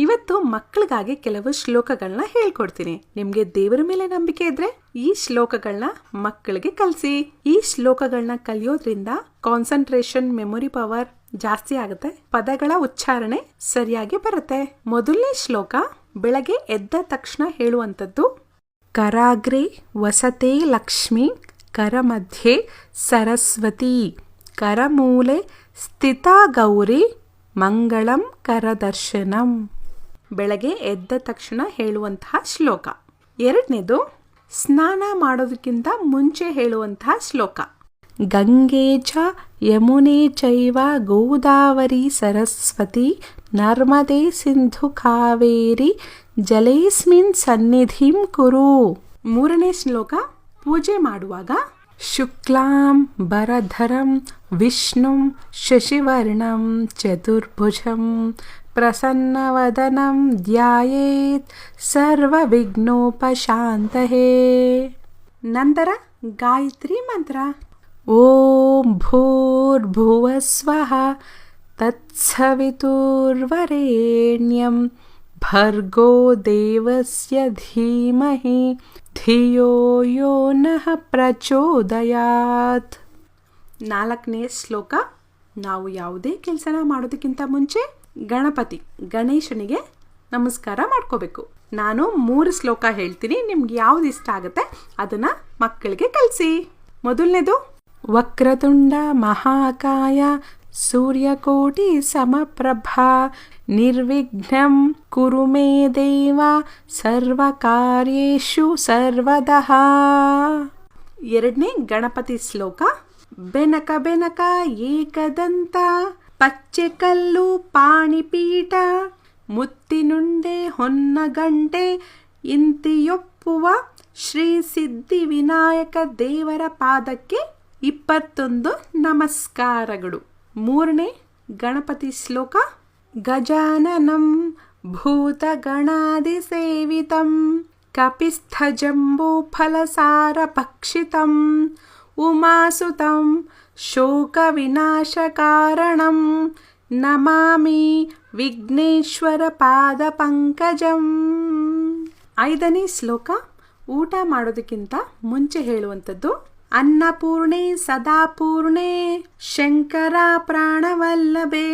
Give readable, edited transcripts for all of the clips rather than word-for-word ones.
ಇವತ್ತು ಮಕ್ಕಳಿಗಾಗಿ ಕೆಲವು ಶ್ಲೋಕಗಳನ್ನ ಹೇಳ್ಕೊಡ್ತೀನಿ. ನಿಮ್ಗೆ ದೇವರ ಮೇಲೆ ನಂಬಿಕೆ ಇದ್ರೆ ಈ ಶ್ಲೋಕಗಳನ್ನ ಮಕ್ಕಳಿಗೆ ಕಲಿಸಿ. ಈ ಶ್ಲೋಕಗಳನ್ನ ಕಲಿಯೋದ್ರಿಂದ ಕಾನ್ಸಂಟ್ರೇಷನ್, ಮೆಮೊರಿ ಪವರ್ ಜಾಸ್ತಿ ಆಗುತ್ತೆ. ಪದಗಳ ಉಚ್ಚಾರಣೆ ಸರಿಯಾಗಿ ಬರುತ್ತೆ. ಮೊದಲನೇ ಶ್ಲೋಕ ಬೆಳಗ್ಗೆ ಎದ್ದ ತಕ್ಷಣ ಹೇಳುವಂಥದ್ದು. ಕರಾಗ್ರೆ ವಸತೆ ಲಕ್ಷ್ಮಿ, ಕರ ಮಧ್ಯೆ ಸರಸ್ವತಿ, ಕರಮೂಲೆ ಸ್ಥಿತಾ ಗೌರಿ, ಮಂಗಳಂ ಕರದರ್ಶನಂ. ಬೆಳಗ್ಗೆ ಎದ್ದ ತಕ್ಷಣ ಹೇಳುವಂತಹ ಶ್ಲೋಕ. ಎರಡನೇದು ಸ್ನಾನ ಮಾಡೋದಕ್ಕಿಂತ ಮುಂಚೆ ಹೇಳುವಂತಹ ಶ್ಲೋಕ. ಗಂಗೆ ಚ ಯಮುನೆ ಚೈವ ಗೋದಾವರಿ ಸರಸ್ವತಿ, ನರ್ಮದೆ ಸಿಂಧು ಕಾವೇರಿ, ಜಲೇಸ್ಮಿನ್ ಸನ್ನಿಧಿಂ ಕುರು. ಮೂರನೇ ಶ್ಲೋಕ ಪೂಜೆ ಮಾಡುವಾಗ. ಶುಕ್ಲಾಂ ಭರಧರಂ ವಿಷ್ಣುಂ ಶಶಿವರ್ಣಂ ಚತುರ್ಭುಜಂ, ಪ್ರಸನ್ನವದನಂ ಧ್ಯಾಯೇತ್ ಸರ್ವವಿಘ್ನೋಪಶಾಂತಯೇ. ನಂತರ ಗಾಯತ್ರಿ ಮಂತ್ರ. ಓಂ ಭೂರ್ಭುವಸ್ವಃ ತತ್ಸವಿತುರ್ವರೆಣ್ಯಂ ಭರ್ಗೋ ದೇವಸ್ಯ ಧೀಮಹಿ ಧಿಯೋ ಯೋ ನಃ ಪ್ರಚೋದಯಾತ್. ನಾಲ್ಕನೇ ಶ್ಲೋಕ. ನಾವು ಯಾವುದೇ ಕೆಲಸನ ಮಾಡೋದಕ್ಕಿಂತ ಮುಂಚೆ ಗಣೇಶನಿಗೆ ನಮಸ್ಕಾರ ಮಾಡ್ಕೋಬೇಕು. ನಾನು 3 ಶ್ಲೋಕ ಹೇಳ್ತೀನಿ. ನಿಮ್ಗೆ ಯಾವ್ದು ಇಷ್ಟ ಆಗುತ್ತೆ ಅದನ್ನ ಮಕ್ಕಳಿಗೆ ಕಲಿಸಿ. ಮೊದಲನೇದು ವಕ್ರತುಂಡ ಮಹಾಕಾಯ ಸೂರ್ಯಕೋಟಿ ಸಮಪ್ರಭಾ, ನಿರ್ವಿಘ್ನಂ ಕುರು ಮೇ ದೇವ ಸರ್ವಕಾರ್ಯೇಷು ಸರ್ವದಃ. ಎರಡನೇ ಗಣಪತಿ ಶ್ಲೋಕ. ಬೆನಕ ಬೆನಕ ಏಕದಂತ, ಪಚ್ಚೆಕಲ್ಲು ಪಾಣಿಪೀಠ, ಮುತ್ತಿನುಂಡೆ ಹೊನ್ನಗಂಟೆ, ಇಂತಿಯೊಪ್ಪುವ ಶ್ರೀ ಸಿದ್ಧಿ ವಿನಾಯಕ ದೇವರ ಪಾದಕ್ಕೆ 21 ನಮಸ್ಕಾರಗಳು. ಮೂರನೇ ಗಣಪತಿ ಶ್ಲೋಕ. ಗಜಾನನಂ ಭೂತಗಣಾದಿ ಸೇವಿತಂ, ಕಪಿಸ್ಥ ಜಂಬೂ ಫಲಸಾರ ಭಕ್ಷಿತಂ, ಉಮಾಸುತಂ ಶೋಕ ವಿನಾಶ ಕಾರಣಂ, ನಮಾಮಿ ವಿಘ್ನೇಶ್ವರ ಪಾದ ಪಂಕಜಂ. ಐದನೇ ಶ್ಲೋಕ ಊಟ ಮಾಡೋದಕ್ಕಿಂತ ಮುಂಚೆ ಹೇಳುವಂಥದ್ದು. ಅನ್ನಪೂರ್ಣೆ ಸದಾಪೂರ್ಣೆ, ಶಂಕರ ಪ್ರಾಣವಲ್ಲಭೆ,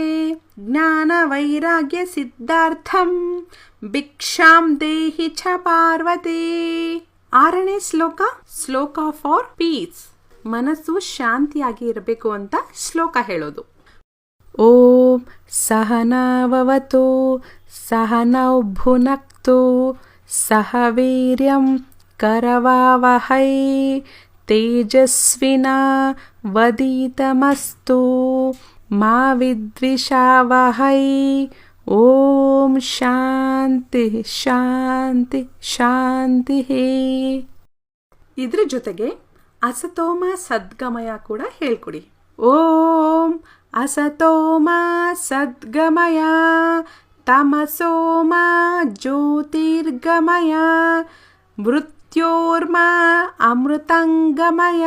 ಜ್ಞಾನ ವೈರಾಗ್ಯ ಸಿದ್ಧಾರ್ಥಂ, ಭಿಕ್ಷಾಂ ದೇಹಿ ಚ ಪಾರ್ವತಿ. ಆರನೇ ಶ್ಲೋಕ. ಶ್ಲೋಕ ಫಾರ್ ಪೀಸ್. ಮನಸ್ಸು ಶಾಂತಿಯಾಗಿ ಇರಬೇಕು ಅಂತ ಶ್ಲೋಕ ಹೇಳೋದು. ಓಂ ಸಹನಾವವತು ಸಹನೌ ಭುನಕ್ತು, ಸಹ ವೀರ್ಯಂ ಕರವಾವಹೈ, ತೇಜಸ್ವಿನಾ ವದಿತಮಸ್ತು ಮಾ ವಿದ್ವಿಷಾವಹೈ. ಓಂ ಶಾಂತಿ ಶಾಂತಿ ಶಾಂತಿ. ಇದ್ರ ಜೊತೆಗೆ ಅಸತೋಮ ಸದ್ಗಮಯ ಕೂಡ ಹೇಳ್ಕೊಡಿ. ಓಂ ಅಸತೋಮ ಸದ್ಗಮಯ, ತಮಸೋಮ ಜ್ಯೋತಿರ್ಗಮಯ, ಮೃತ್ಯೋರ್ಮ ಅಮೃತಂಗಮಯ.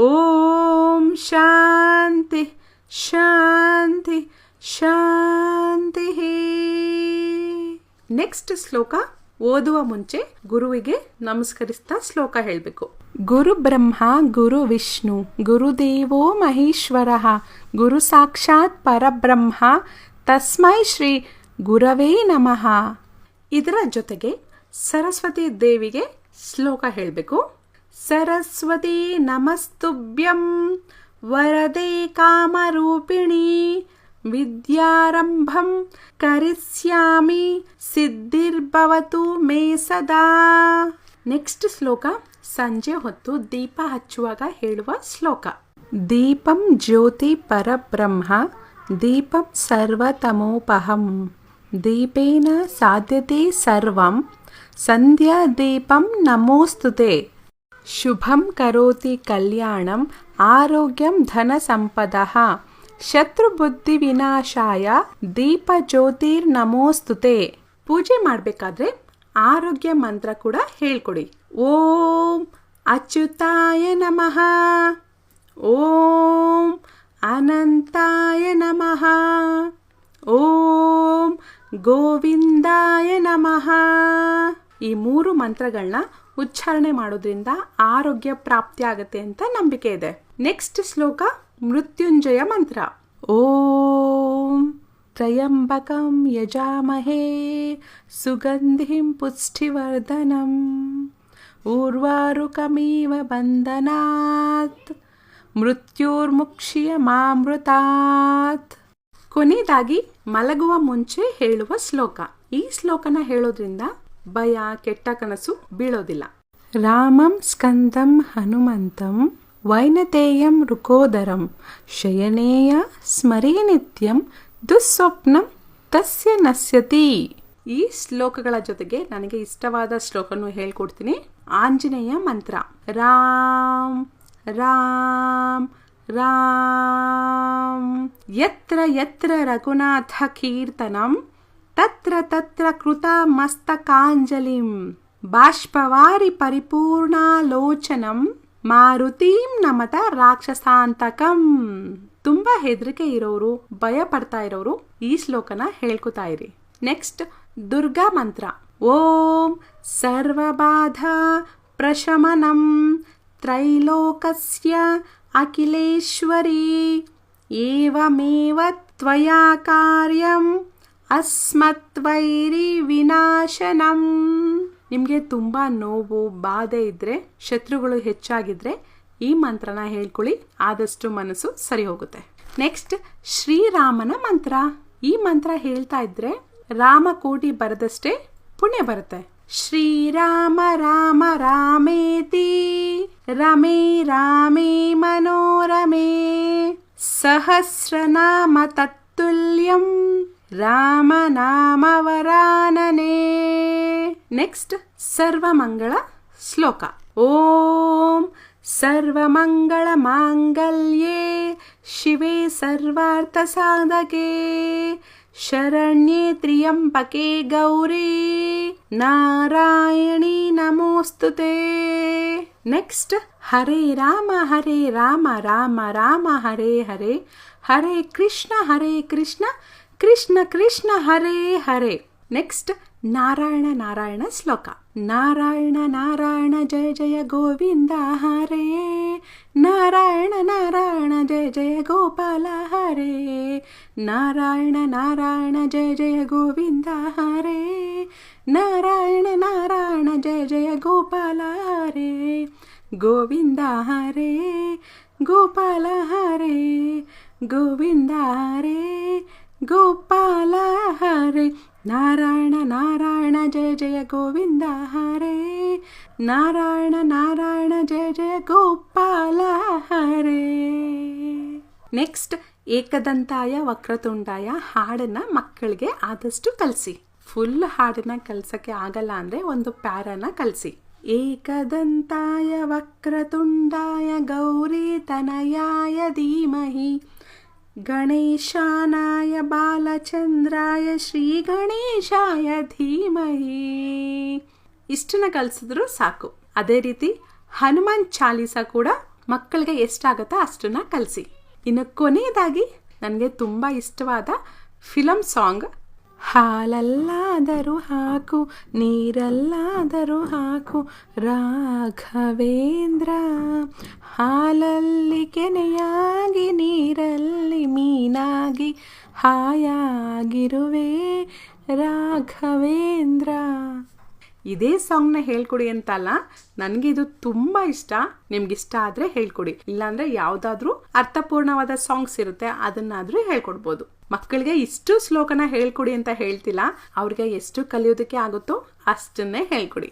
ಓಂ ಶಾಂತಿ ಶಾಂತಿ ಶಾಂತಿ. ನೆಕ್ಸ್ಟ್ ಶ್ಲೋಕ ಓದುವ ಮುಂಚೆ ಗುರುವಿಗೆ ನಮಸ್ಕರಿಸ್ತಾ ಶ್ಲೋಕ ಹೇಳಬೇಕು. ಗುರು ಬ್ರಹ್ಮ ಗುರು ವಿಷ್ಣು ಗುರುದೇವೋ ಮಹೇಶ್ವರಃ, ಗುರು ಸಾಕ್ಷಾತ್ ಪರಬ್ರಹ್ಮ, ತಸ್ಮೈ ಶ್ರೀ ಗುರವೇ ನಮಃ. ಇದರ ಜೊತೆಗೆ ಸರಸ್ವತಿ ದೇವಿಗೆ ಶ್ಲೋಕ ಹೇಳಬೇಕು. ಸರಸ್ವತಿ ನಮಸ್ತುಭ್ಯಂ ವರದೆ ಕಾಮರೂಪಿಣಿ, ವಿದ್ಯಾರಂಭಂ ಕರಿಷ್ಯಾಮಿ ಸಿದ್ಧಿರ್ಭವತು ಮೇ ಸದಾ. ನೆಕ್ಸ್ಟ್ ಶ್ಲೋಕ ಸಂಜೆ ಹೊತ್ತು ದೀಪ ಹಚ್ಚುವಾಗ ಹೇಳುವ ಶ್ಲೋಕ. ದೀಪಂ ಜ್ಯೋತಿ ಪರಬ್ರಹ್ಮ, ದೀಪಂ ಸರ್ವತಮೋಪಹಂ, ದೀಪೇನ ಸಾಧ್ಯತೆ ಸರ್ವಂ, ಸಂಧ್ಯಾ ದೀಪಂ ನಮೋಸ್ತುತೆ. ಶುಭಂ ಕರೋತಿ ಕಲ್ಯಾಣಂ ಆರೋಗ್ಯಂ ಧನ ಸಂಪದಃ, ಶತ್ರು ಬುದ್ಧಿ ವಿನಾಶಾಯ ದೀಪ ಜ್ಯೋತಿರ್ ನಮೋಸ್ತುತೆ. ಪೂಜೆ ಮಾಡಬೇಕಾದ್ರೆ ಆರೋಗ್ಯ ಮಂತ್ರ ಕೂಡ ಹೇಳ್ಕೊಡಿ. ಓಂ ಅಚ್ಯುತಾಯ ನಮಃ, ಓಂ ಅನಂತಾಯ ನಮಃ, ಓಂ ಗೋವಿಂದಾಯ ನಮಃ. ಈ 3 ಮಂತ್ರಗಳನ್ನ ಉಚ್ಚಾರಣೆ ಮಾಡೋದ್ರಿಂದ ಆರೋಗ್ಯ ಪ್ರಾಪ್ತಿ ಆಗುತ್ತೆ ಅಂತ ನಂಬಿಕೆ ಇದೆ. ನೆಕ್ಸ್ಟ್ ಶ್ಲೋಕ ಮೃತ್ಯುಂಜಯ ಮಂತ್ರ. ಓಂ ತ್ರಯಂಬಕಂ ಯಜಾಮಹೇ ಸುಗಂಧಿಂ ಪುಷ್ಟಿವರ್ಧನಂ ಊರ್ವಾರುಕಮಿವ ಬಂಧನಾತ್ ಮೃತ್ಯುರ್ಮುಕ್ಷಿಯಮಾಮೃತಾತ್. ಕೊನೆಯದಾಗಿ ಮಲಗುವ ಮುಂಚೆ ಹೇಳುವ ಶ್ಲೋಕ. ಈ ಶ್ಲೋಕನ ಹೇಳೋದ್ರಿಂದ ಭಯ, ಕೆಟ್ಟ ಕನಸು ಬೀಳೋದಿಲ್ಲ. ರಾಮಂ ಸ್ಕಂದಂ ಹನುಮಂತಂ ವೈನತೇಯಂ ರುಕೋದರಂ ಶಯನೇಯ ಸ್ಮರೇ ನಿತ್ಯಂ ದುಸ್ವಪ್ನಂ ತಸ್ಯ ನಶ್ಯತಿ. ಈ ಶ್ಲೋಕಗಳ ಜೊತೆಗೆ ನನಗೆ ಇಷ್ಟವಾದ ಶ್ಲೋಕನು ಹೇಳ್ಕೊಡ್ತೀನಿ. ಆಂಜನೇಯ ಮಂತ್ರ. ರಾಮ್ ರಾಮ್ ರಾಮ್ ಯತ್ರ ಯತ್ರ ರಘುನಾಥ ಕೀರ್ತನಂ ತತ್ರ ತತ್ರ ಕೃತ ಮಸ್ತಕಾಂಜಲಿಂ ಬಾಷ್ಪವಾರಿ ಪರಿಪೂರ್ಣಾಲೋಚನಂ ಮಾರುತಿಂ ನಮತ ರಾಕ್ಷಸಾಂತಕಂ. ತುಂಬಾ ಹೆದರಿಕೆ ಇರೋರು, ಭಯ ಪಡ್ತಾ ಇರೋರು ಈ ಶ್ಲೋಕನ ಹೇಳ್ಕೊತಾ ಇರಿ. ನೆಕ್ಸ್ಟ್ ದುರ್ಗಾ ಮಂತ್ರ. ಓಂ ಸರ್ವಬಾಧಾ ಪ್ರಶಮನಂ ತ್ರೈಲೋಕಸ್ಯ ಅಖಿಲೇಶ್ವರಿ ಏವಮೇವ ತ್ವಯಾ ಕಾರ್ಯಂ ಅಸ್ಮತ್ವೈರಿ ವಿನಾಶನಂ. ನಿಮಗೆ ತುಂಬ ನೋವು, ಬಾಧೆ ಇದ್ರೆ, ಶತ್ರುಗಳು ಹೆಚ್ಚಾಗಿದ್ರೆ ಈ ಮಂತ್ರನ ಹೇಳ್ಕೊಳ್ಳಿ, ಆದಷ್ಟು ಮನಸ್ಸು ಸರಿ ಹೋಗುತ್ತೆ. ನೆಕ್ಸ್ಟ್ ಶ್ರೀರಾಮನ ಮಂತ್ರ. ಈ ಮಂತ್ರ ಹೇಳ್ತಾ ಇದ್ರೆ ರಾಮಕೋಟಿ ಬರದಷ್ಟೇ ಪುಣ್ಯ ಬರುತ್ತೆ. ಶ್ರೀರಾಮ ರಾಮ ರಾಮೇತಿ ರಮೇ ರಾಮೇ ಮನೋರಮೇ ಸಹಸ್ರನಾಮ ತತ್ತುಲ್ಯಂ ರಾಮನಾಮವರಾನನೇ. ನೆಕ್ಸ್ಟ್ ಸರ್ವಮಂಗಳ ಶ್ಲೋಕ. ಓಂ ಸರ್ವಮಂಗಳ ಮಾಂಗಲ್ಯೇ ಶಿವೆ ಸರ್ವಾರ್ಥ ಸಾಧಕೆ ಶರಣ್ಯೇ ತ್ರ್ಯಂಬಕೆ ಗೌರಿ ನಾರಾಯಣಿ ನಮೋಸ್ತುತೆ. ನೆಕ್ಸ್ಟ್ ಹರೇ ರಾಮ ರಾಮ ರಾಮ ಹರೇ ಹರೇ ಹರೇ ಕೃಷ್ಣ ಕೃಷ್ಣ ಕೃಷ್ಣ ಹರೇ ಹರೇ. ನೆಕ್ಸ್ಟ್ ನಾರಾಯಣ ನಾರಾಯಣ ಶ್ಲೋಕ. ನಾರಾಯಣ ನಾರಾಯಣ ಜಯ ಜಯ ಗೋವಿಂದ ಹರೇ ನಾರಾಯಣ ನಾರಾಯಣ ಜಯ ಜಯ ಗೋಪಾಲ ಹರೇ ನಾರಾಯಣ ನಾರಾಯಣ ಜಯ ಜಯ ಗೋವಿಂದ ಹರೇ ನಾರಾಯಣ ನಾರಾಯಣ ಜಯ ಜಯ ಗೋಪಾಲ ಹರೇ ಗೋವಿಂದ ಹರೇ ಗೋಪಾಲ ಹರೇ ಗೋವಿಂದ ಹರೇ ಗೋಪಾಲ ಹರೇ ನಾರಾಯಣ ನಾರಾಯಣ ಜಯ ಜಯ ಗೋವಿಂದ ಹರೇ ನಾರಾಯಣ ನಾರಾಯಣ ಜಯ ಜಯ ಗೋಪಾಲ ಹರೇ. ನೆಕ್ಸ್ಟ್ ಏಕದಂತಾಯ ವಕ್ರತುಂಡಾಯ ಹಾಡನ್ನ ಮಕ್ಕಳಿಗೆ ಆದಷ್ಟು ಕಲಿಸಿ. ಫುಲ್ ಹಾಡನ್ನ ಕಲ್ಸಕ್ಕೆ ಆಗಲ್ಲ ಅಂದ್ರೆ ಒಂದು ಪ್ಯಾರನ ಕಲಿಸಿ. ಏಕದಂತಾಯ ವಕ್ರತುಂಡಾಯ ಗೌರಿ ತನಯಾಯ ಧೀಮಹಿ ಗಣೇಶಾನಾಯ ಬಾಲಚಂದ್ರಾಯ ಶ್ರೀ ಗಣೇಶಾಯ ಧೀಮಹಿ. ಇಷ್ಟನ್ನ ಕಲಿಸಿದ್ರು ಸಾಕು. ಅದೇ ರೀತಿ ಹನುಮಾನ್ ಚಾಲೀಸ ಕೂಡ ಮಕ್ಕಳಿಗೆ ಎಷ್ಟಾಗತ್ತೋ ಅಷ್ಟನ್ನ ಕಲಿಸಿ. ಇನ್ನು ಕೊನೆಯದಾಗಿ ನನಗೆ ತುಂಬ ಇಷ್ಟವಾದ ಫಿಲಮ್ ಸಾಂಗ್. ಹಾಲಲ್ಲಾದರೂ ಹಾಕು ನೀರಲ್ಲಾದರೂ ಹಾಕು ರಾಘವೇಂದ್ರ ಹಾಲಲ್ಲಿ ಕೆನೆಯಾಗಿ ನೀರಲ್ಲಿ ಮೀನಾಗಿ ಹಾಯಾಗಿರುವೆ ರಾಘವೇಂದ್ರ. ಇದೇ ಸಾಂಗ್ನ ಹೇಳ್ಕೊಡಿ ಅಂತಲ್ಲ, ನನಗೆ ಇದು ತುಂಬ ಇಷ್ಟ. ನಿಮ್ಗಿಷ್ಟ ಆದರೆ ಹೇಳ್ಕೊಡಿ, ಇಲ್ಲಾಂದರೆ ಯಾವುದಾದ್ರೂ ಅರ್ಥಪೂರ್ಣವಾದ ಸಾಂಗ್ಸ್ ಇರುತ್ತೆ ಅದನ್ನಾದರೂ ಹೇಳ್ಕೊಡ್ಬೋದು. ಮಕ್ಕಳಿಗೆ ಇಷ್ಟು ಶ್ಲೋಕನ ಹೇಳ್ಕೊಡಿ ಅಂತ ಹೇಳ್ತಿಲ್ಲ, ಅವ್ರಿಗೆ ಎಷ್ಟು ಕಲಿಯೋದಕ್ಕೆ ಆಗುತ್ತೋ ಅಷ್ಟನ್ನೇ ಹೇಳ್ಕೊಡಿ.